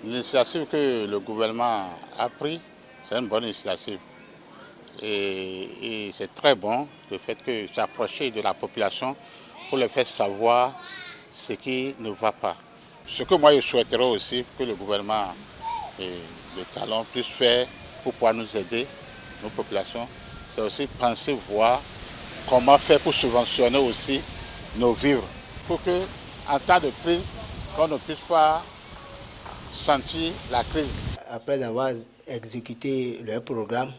L'initiative que le gouvernement a prise, c'est une bonne initiative. Et c'est très bon le fait que s'approcher de la population pour leur faire savoir ce qui ne va pas. Ce que moi je souhaiterais aussi que le gouvernement et le talon puissent faire pour pouvoir nous aider, nos populations, c'est aussi penser, voir comment faire pour subventionner aussi nos vivres. Pour que, en temps de crise, qu'on ne puisse pas sentir la crise. Après avoir exécuté leur programme,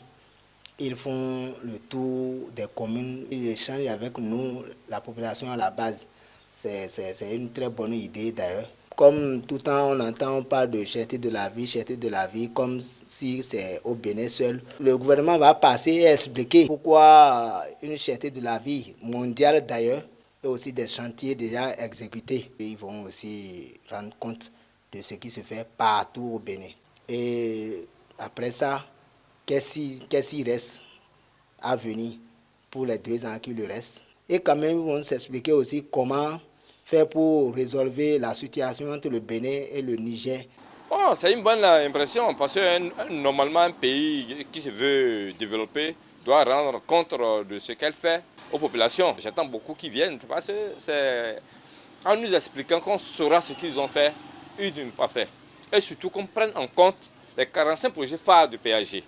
ils font le tour des communes, ils échangent avec nous, la population à la base. C'est une très bonne idée d'ailleurs. Comme tout le temps on parle de cherté de la vie, comme si c'est au Bénin seul. Le gouvernement va passer et expliquer pourquoi une cherté de la vie mondiale d'ailleurs, et aussi des chantiers déjà exécutés. Ils vont aussi rendre compte de ce qui se fait partout au Bénin. Et après ça, qu'est-ce qui reste à venir pour les 2 ans qui lui restent. Et quand même, ils vont s'expliquer aussi comment faire pour résolver la situation entre le Bénin et le Niger. Bon, c'est une bonne impression parce que normalement un pays qui se veut développer doit rendre compte de ce qu'elle fait aux populations. J'attends beaucoup qui viennent parce que c'est en nous expliquant qu'on saura ce qu'ils ont fait ou ne pas fait. Et surtout qu'on prenne en compte les 45 projets phares du PAG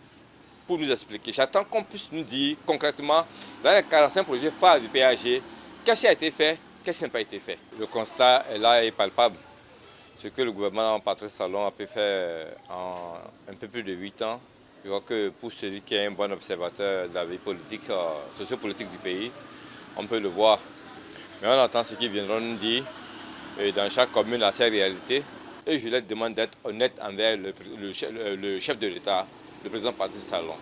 pour nous expliquer. J'attends qu'on puisse nous dire concrètement dans les 45 projets phares du PAG qu'est-ce qui a été fait, qu'est-ce qui n'a pas été fait. Le constat est là et palpable. Ce que le gouvernement Patrice Talon a pu faire en un peu plus de 8 ans, je vois que pour celui qui est un bon observateur de la vie politique, sociopolitique du pays, on peut le voir. Mais on entend ce qu'ils viendront nous dire. Et dans chaque commune a ses réalités. Et je leur demande d'être honnête envers le chef de l'État, le président Patrice Talon.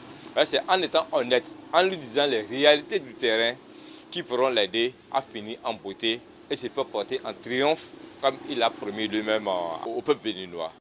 C'est en étant honnête, en lui disant les réalités du terrain, qui pourront l'aider à finir en beauté et se faire porter en triomphe comme il a promis lui-même au peuple béninois.